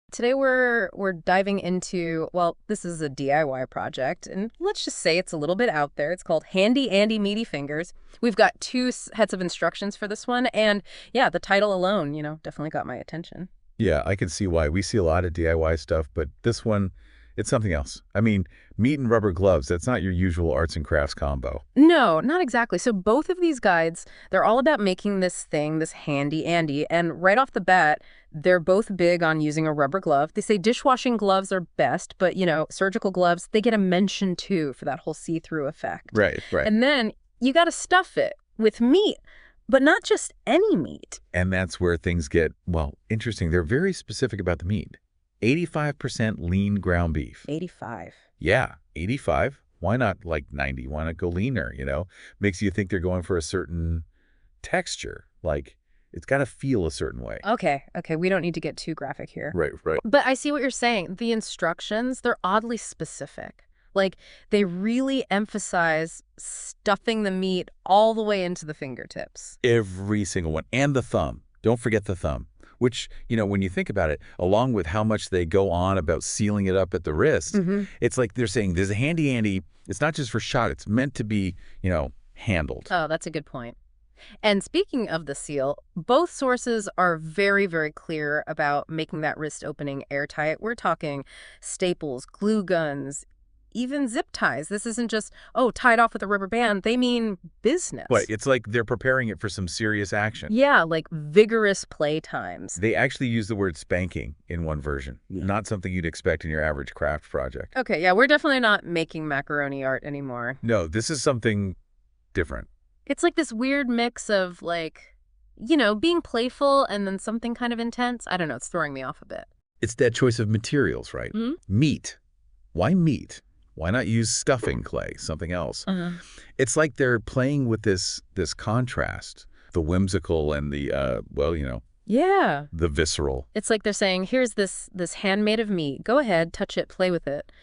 Today we're diving into, well, this is a DIY project, and let's just say it's a little bit out there. It's called Handy Andy Meaty Fingers. We've got two sets of instructions for this one, and yeah, the title alone, definitely got my attention. Yeah, I can see why. We see a lot of DIY stuff, but this one, it's something else. I mean, meat and rubber gloves, that's not your usual arts and crafts combo. No, not exactly. So both of these guides, they're all about making this thing, this handy Andy, and right off the bat, they're both big on using a rubber glove. They say dishwashing gloves are best, but, surgical gloves, they get a mention too for that whole see-through effect. Right, right. And then you got to stuff it with meat, but not just any meat. And that's where things get, well, interesting. They're very specific about the meat. 85% lean ground beef. 85. Yeah, 85. Why not like 90? Why not go leaner, Makes you think they're going for a certain texture. Like, it's got to feel a certain way. Okay, we don't need to get too graphic here. Right, right. But I see what you're saying. The instructions, they're oddly specific. Like, they really emphasize stuffing the meat all the way into the fingertips. Every single one. And the thumb. Don't forget the thumb. Which, when you think about it, along with how much they go on about sealing it up at the wrist, it's like they're saying there's a handy Andy. It's not just for shot. It's meant to be, handled. Oh, that's a good point. And speaking of the seal, both sources are very, very clear about making that wrist opening airtight. We're talking staples, glue guns, even zip ties. This isn't just, tied off with a rubber band. They mean business. But it's like they're preparing it for some serious action. Yeah, like vigorous play times. They actually use the word spanking in one version, not something you'd expect in your average craft project. Okay, yeah, we're definitely not making macaroni art anymore. No, this is something different. It's like this weird mix of being playful and then something kind of intense. I don't know, it's throwing me off a bit. It's that choice of materials, right? Meat. Why meat? Why not use stuffing clay, something else? It's like they're playing with this contrast, the whimsical and the, Yeah. the visceral. It's like they're saying, here's this handmade of meat. Go ahead, touch it, play with it.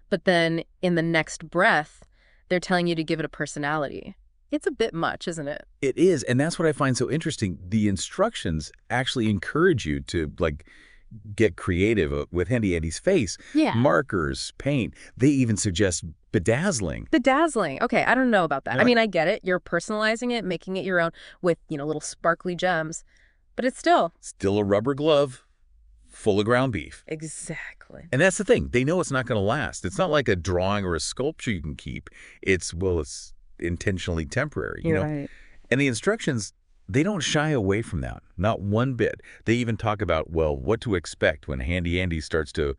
But then in the next breath, they're telling you to give it a personality. It's a bit much, isn't it? It is, and that's what I find so interesting. The instructions actually encourage you to, get creative with Handy Andy's face. Yeah. Markers, paint. They even suggest bedazzling. Bedazzling. Okay, I don't know about that. I mean, I get it. You're personalizing it, making it your own with, little sparkly gems. But it's still... Still a rubber glove full of ground beef. Exactly. And that's the thing. They know it's not going to last. It's not like a drawing or a sculpture you can keep. It's intentionally temporary, Right. And the instructions, they don't shy away from that, not one bit. They even talk about, what to expect when Handy Andy starts to,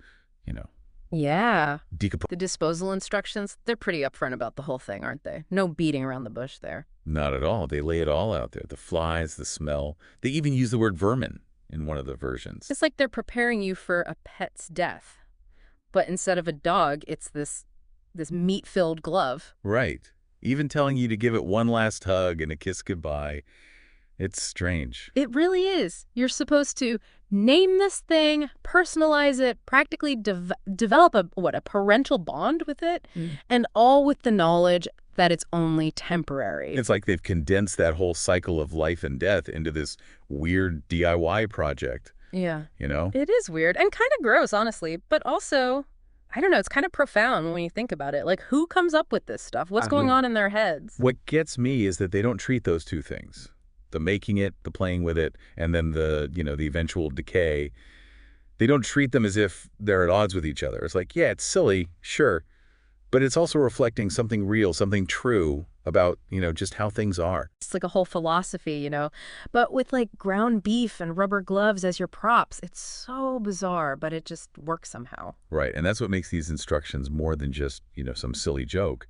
Yeah. decompose. The disposal instructions, they're pretty upfront about the whole thing, aren't they? No beating around the bush there. Not at all. They lay it all out there. The flies, the smell. They even use the word vermin in one of the versions. It's like they're preparing you for a pet's death. But instead of a dog, it's this meat-filled glove. Right. Even telling you to give it one last hug and a kiss goodbye. It's strange. It really is. You're supposed to name this thing, personalize it, practically develop a parental bond with it, and all with the knowledge that it's only temporary. It's like they've condensed that whole cycle of life and death into this weird DIY project. Yeah. It is weird and kind of gross, honestly, but also, I don't know, it's kind of profound when you think about it. Like, who comes up with this stuff? What's going on in their heads? What gets me is that they don't treat those two things. The making it, the playing with it, and then the eventual decay. They don't treat them as if they're at odds with each other. It's like, yeah, it's silly, sure, but it's also reflecting something real, something true about, just how things are. It's like a whole philosophy, But with ground beef and rubber gloves as your props, it's so bizarre, but it just works somehow. Right, and that's what makes these instructions more than just, some silly joke.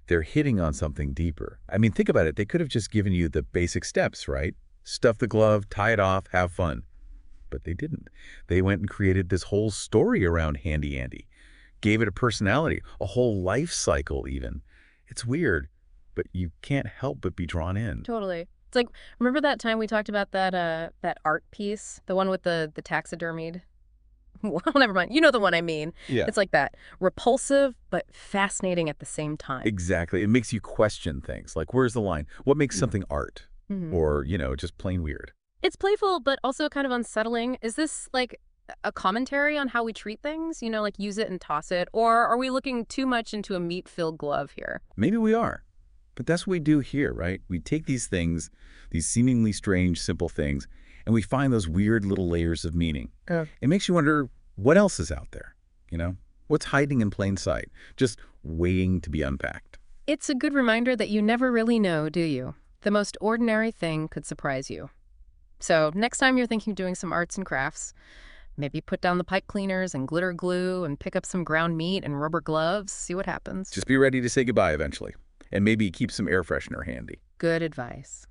They're hitting on something deeper. I mean, think about it. They could have just given you the basic steps, right? Stuff the glove, tie it off, have fun. But they didn't. They went and created this whole story around Handy Andy. Gave it a personality, a whole life cycle even. It's weird, but you can't help but be drawn in. Totally. It's like, remember that time we talked about that art piece? The one with the taxidermied? Well, never mind. You know the one I mean. Yeah. It's like that. Repulsive, but fascinating at the same time. Exactly. It makes you question things. Like, where's the line? What makes something art? Or, just plain weird? It's playful, but also kind of unsettling. Is this, A commentary on how we treat things, like use it and toss it? Or are we looking too much into a meat-filled glove here? Maybe we are. But that's what we do here, right? We take these things, these seemingly strange, simple things, and we find those weird little layers of meaning. Yeah. It makes you wonder what else is out there, you know? What's hiding in plain sight, just waiting to be unpacked. It's a good reminder that you never really know, do you? The most ordinary thing could surprise you. So next time you're thinking of doing some arts and crafts, maybe put down the pipe cleaners and glitter glue and pick up some ground meat and rubber gloves, see what happens. Just be ready to say goodbye eventually, and maybe keep some air freshener handy. Good advice.